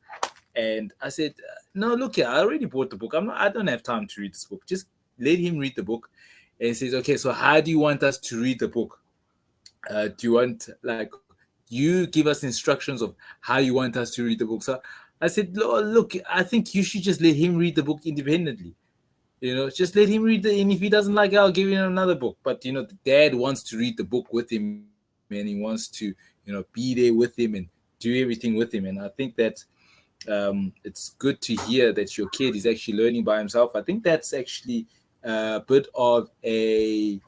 And I said, "No, look here, I already bought the book. I don't have time to read this book. Just let him read the book." And he says, "Okay, so how do you want us to read the book? Do you want like you give us instructions of how you want us to read the book?" So I said, Look, I think you should just let him read the book independently. Just let him read it, and if he doesn't like it, I'll give him another book." But the dad wants to read the book with him, and he wants to be there with him and do everything with him. And I think that it's good to hear that your kid is actually learning by himself. I think that's actually a bit of a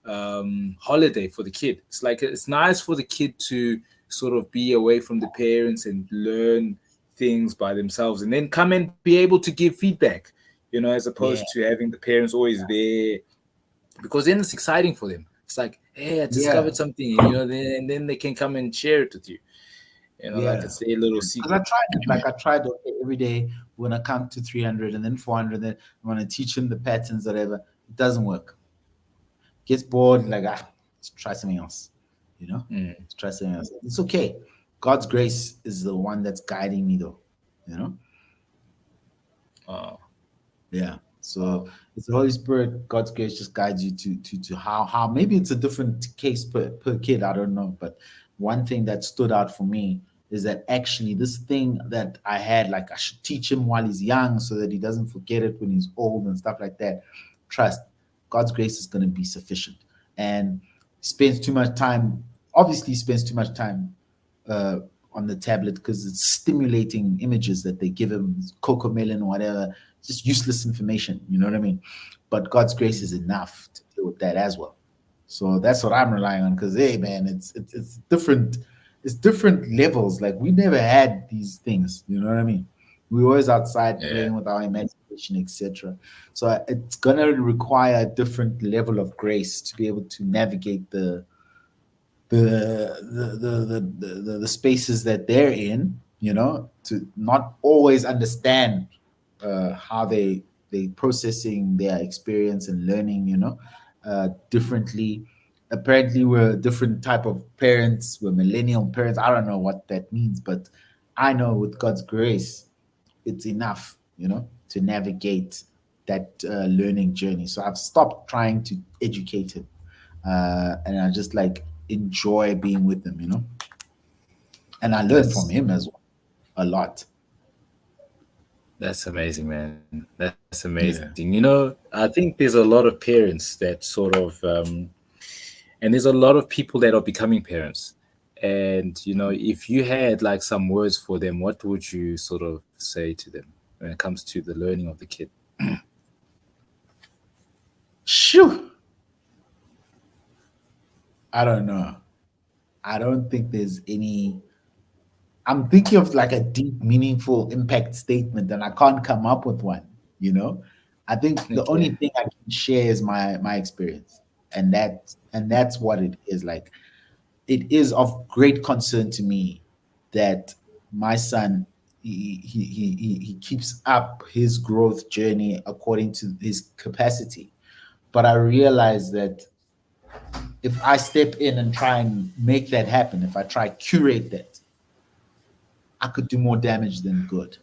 holiday for the kid. It's like it's nice for the kid to sort of be away from the parents and learn things by themselves, and then come and be able to give feedback. As Yeah, opposed to having the parents always there, because then it's exciting for them. It's like, "Hey, I yeah, discovered something," and then they can come and share it with you. Like yeah. it's their little Because I secret. tried it. Like I tried, okay, every day when I count to 300 and then 400, then I want to teach him the patterns, whatever. It doesn't work. Gets bored, like, let's try something else. You know? Mm. Let's try something else. It's okay. God's grace is the one that's guiding me, though. You know? Oh, Yeah. wow. So it's the Holy Spirit, God's grace just guides you to how maybe it's a different case per kid, I don't know. But one thing that stood out for me is that actually this thing that I had, like I should teach him while he's young so that he doesn't forget it when he's old and stuff like that. Trust, God's grace is gonna be sufficient. And he spends too much time, obviously he spends too much time uh on the tablet because it's stimulating images that they give him, cocoa melon or whatever, just useless information. You know what I mean? But God's grace is enough to deal with that as well. So that's what I'm relying on. Because hey, man, it's different. It's different levels. Like we never had these things. You know what I mean? We were always outside Yeah. playing with our imagination, etc. So it's gonna require a different level of grace to be able to navigate the spaces that they're in, to not always understand how they processing their experience and learning, differently. Apparently, we're a different type of parents. We're millennial parents. I don't know what that means, but I know with God's grace, it's enough, to navigate that learning journey. So I've stopped trying to educate him, and I just like enjoy being with him, and I learn from That's him as well a lot. that's amazing, man. That's amazing. Yeah. I think there's a lot of parents that sort of and there's a lot of people that are becoming parents. And if you had like some words for them, what would you sort of say to them when it comes to the learning of the kid? Shoo! I don't know. I don't think there's any. I'm thinking of like a deep, meaningful impact statement, and I can't come up with one. You know, I think the only Okay. thing I can share is my experience, and that's what it is. Like, it is of great concern to me that my son he keeps up his growth journey according to his capacity. But I realize that if I step in and try and make that happen, if I try curate that, I could do more damage than good.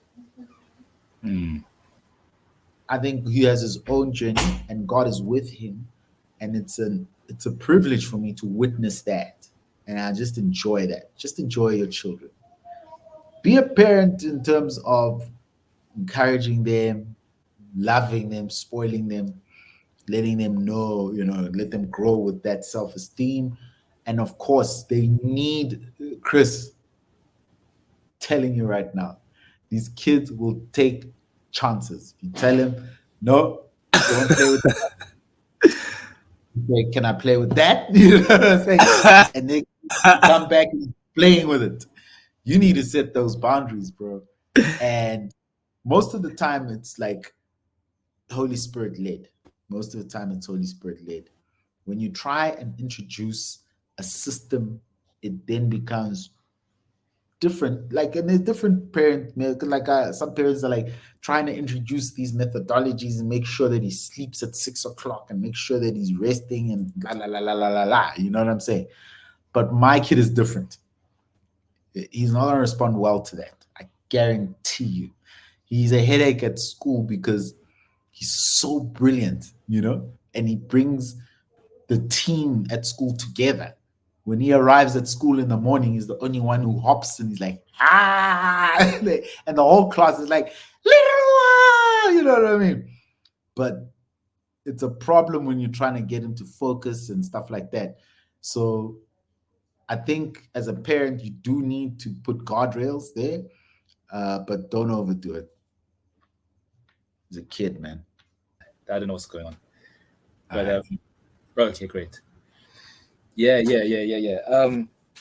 Mm, I think he has his own journey and God is with him, and it's a privilege for me to witness that. And I just enjoy that. Just enjoy your children. Be a parent in terms of encouraging them, loving them, spoiling them, letting them know, let them grow with that self-esteem. And of course, they need Chris telling you right now, these kids will take chances. You tell them, no, don't play with that. Can I play with that? You know what I'm saying? And they come back and playing with it. You need to set those boundaries, bro. And most of the time, it's like Holy Spirit led. Most of the time, it's Holy Spirit led. When you try and introduce a system, it then becomes different. Like, and there's different parent, like some parents are like trying to introduce these methodologies and make sure that he sleeps at 6 o'clock and make sure that he's resting and la la la la la la la. You know what I'm saying? But my kid is different. He's not going to respond well to that. I guarantee you. He's a headache at school because he's so brilliant, and he brings the team at school together. When he arrives at school in the morning, he's the only one who hops and he's like, ah, and the whole class is like, little one, you know what I mean? But it's a problem when you're trying to get him to focus and stuff like that. So I think as a parent, you do need to put guardrails there, but don't overdo it. He's a kid, man. I don't know what's going on, All but right. okay, great. Yeah.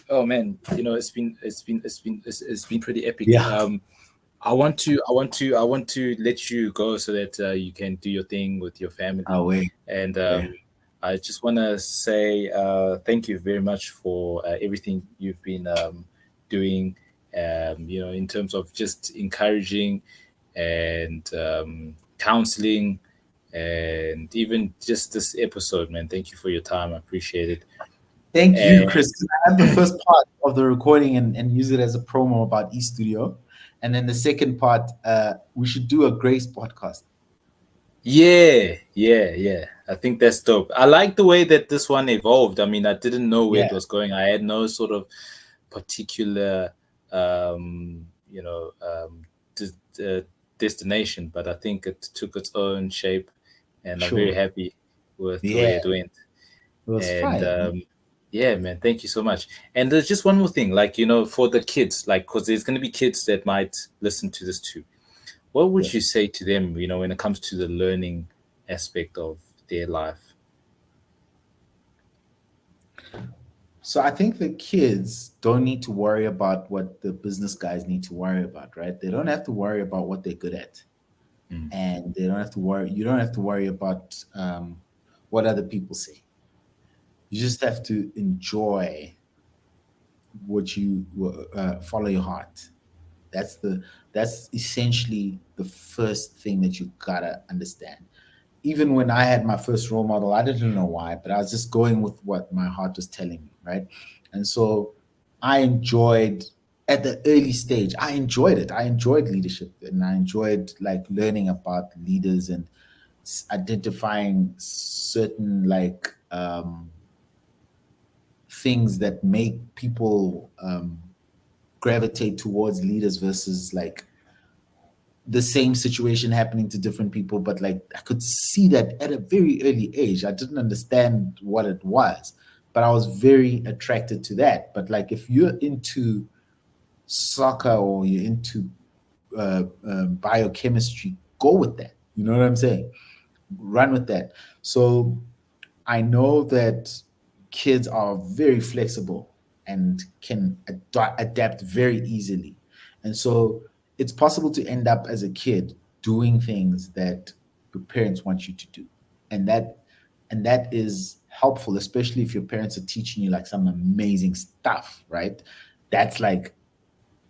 Oh man, it's been pretty epic. Yeah. I want to let you go so that you can do your thing with your family, Oh, wait. and Yeah. I just want to say thank you very much for everything you've been doing. In terms of just encouraging and counseling, and even just this episode, man. Thank you for your time. I appreciate it. Thank you, And Chris. I have the first part of the recording and use it as a promo about Estudio. And then the second part, we should do a Grace podcast. yeah. I think that's dope. I like the way that this one evolved. I mean, I didn't know where it Yeah, was going. I had no sort of particular, you know, destination, but I think it took its own shape, and I'm very sure. happy with the way Yeah, it went. it was And fire, man. yeah, man, thank you so much. And there's just one more thing, like for the kids, like because there's going to be kids that might listen to this too. What would you Yes. say to them, when it comes to the learning aspect of their life? So I think the kids don't need to worry about what the business guys need to worry about, right? They don't have to worry about what they're good at. Mm. And they don't have to worry, you don't have to worry about what other people say. You just have to enjoy what you follow your heart. That's the that's essentially the first thing that you gotta understand. Even when I had my first role model, I didn't know why, but I was just going with what my heart was telling me, right? And so I enjoyed at the early stage, I enjoyed it. I enjoyed leadership and I enjoyed like learning about leaders and identifying certain like things that make people gravitate towards leaders versus like the same situation happening to different people, but like I could see that at a very early age. I didn't understand what it was, but I was very attracted to that. But like if you're into soccer or you're into biochemistry, go with that. You know what I'm saying? Run with that. So I know that kids are very flexible and can adapt very easily. And so it's possible to end up as a kid doing things that your parents want you to do. And that is helpful, especially if your parents are teaching you like some amazing stuff, right? That's like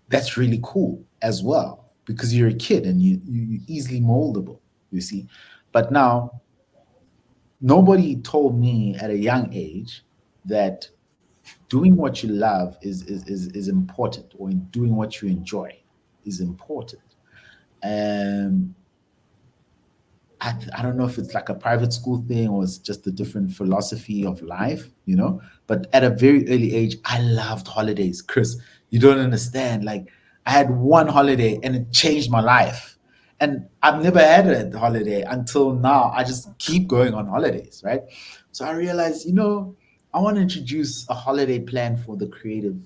that's really cool as well because you're a kid and you're easily moldable, you see. But now nobody told me at a young age that doing what you love is important or doing what you enjoy is important. Um, I don't know if it's like a private school thing or it's just a different philosophy of life. But at a very early age, I loved holidays. Chris, you don't understand. Like, I had one holiday and it changed my life. And I've never had a holiday until now. I just keep going on holidays, right? So I realized, I want to introduce a holiday plan for the creative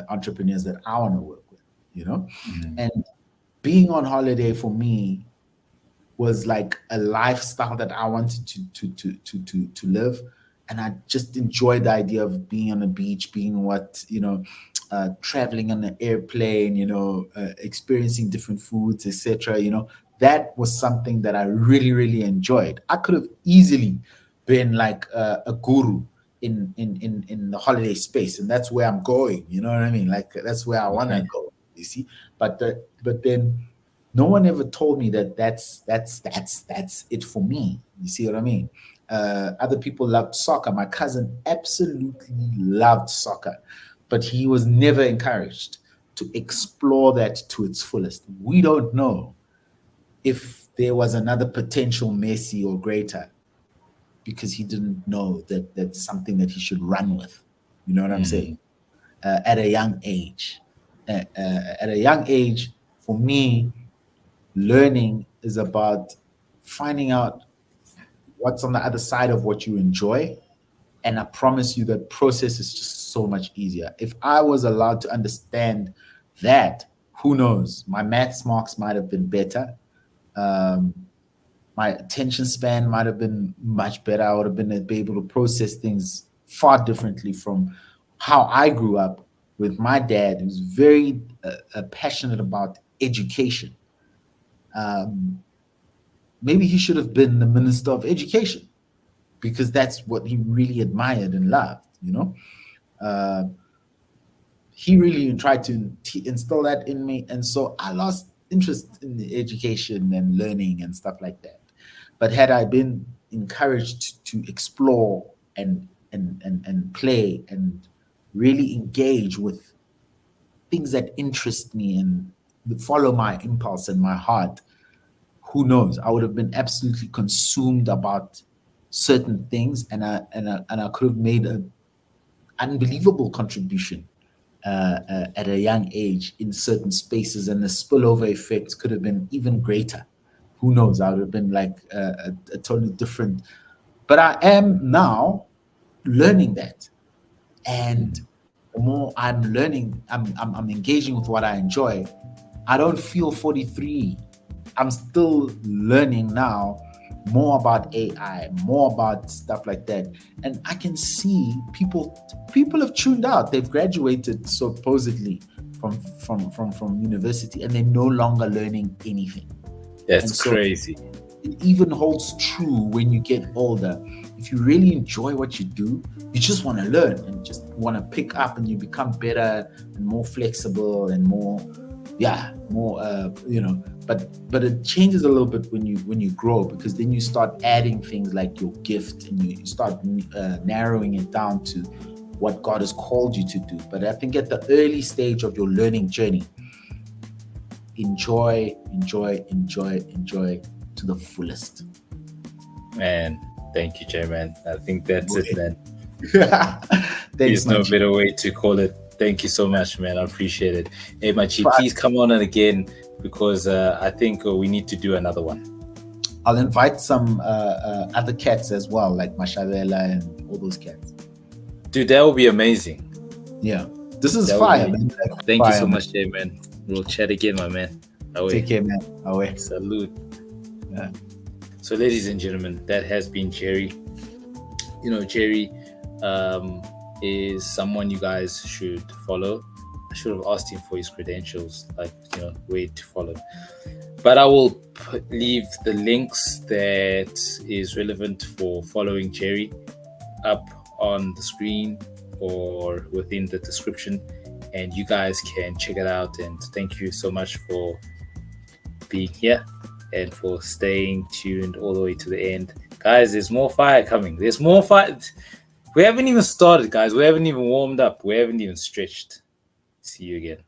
entrepreneurs that I want to work with, you know? Mm. And being on holiday for me was like a lifestyle that I wanted to live. And I just enjoyed the idea of being on the beach, being traveling on an airplane, experiencing different foods, etc. That was something that I really, really enjoyed. I could have easily been like a guru in the holiday space, and that's where I'm going. You know what I mean? Like that's where I want to Okay. go. You see, but then no one ever told me that that's it for me. You see what I mean? Other people loved soccer. My cousin absolutely loved soccer, but he was never encouraged to explore that to its fullest. We don't know if there was another potential Messi or greater because he didn't know that that's something that he should run with. You know what I'm saying? Mm. At a young age, at a young age, for me, learning is about finding out what's on the other side of what you enjoy. And I promise you that process is just so much easier. If I was allowed to understand that, who knows? My maths marks might have been better. Um, my attention span might have been much better. I would have been able to process things far differently from how I grew up with my dad, who's very passionate about education. Um, Maybe he should have been the minister of education because that's what he really admired and loved. Uh, he really tried to instill that in me, and so I lost interest in the education and learning and stuff like that. But had I been encouraged to explore and play and really engage with things that interest me and follow my impulse and my heart, who knows? I would have been absolutely consumed about certain things, and I could have made an unbelievable contribution at a young age in certain spaces, and the spillover effects could have been even greater. Who knows? I would have been like a totally different. But I am now learning that, and Mm. the more I'm learning, I'm engaging with what I enjoy. I don't feel 43. I'm still learning now more about AI, more about stuff like that. And I can see people have tuned out. They've graduated supposedly from university and they're no longer learning anything. That's And so crazy. it even holds true when you get older. If you really enjoy what you do, you just want to learn and just want to pick up, and you become better and more flexible and more, yeah, more, but it changes a little bit when you grow, because then you start adding things like your gift, and you start narrowing it down to what God has called you to do. But I think at the early stage of your learning journey, enjoy to the fullest. Man, thank you, Chairman. I think that's it, man. Thanks, There's no Manji. better way to call it. Thank you so much, man. I appreciate it. Hey, Machi, But please come on and again because I think we need to do another one. I'll invite some other cats as well, like Mashavela and all those cats. Dude, that would be amazing. Yeah, this is That would fire, be. man. Thank you Fire, so man. much, Chairman. We'll chat again, my man. Away. Take care, man. Away. Salute. Yeah. So, ladies and gentlemen, that has been Jerry. Jerry is someone you guys should follow. I should have asked him for his credentials, like, where to follow. But I will leave the links that is relevant for following Jerry up on the screen or within the description, and you guys can check it out. And thank you so much for being here and for staying tuned all the way to the end. Guys, there's more fire coming. There's more fire. We haven't even started, guys. We haven't even warmed up. We haven't even stretched. See you again.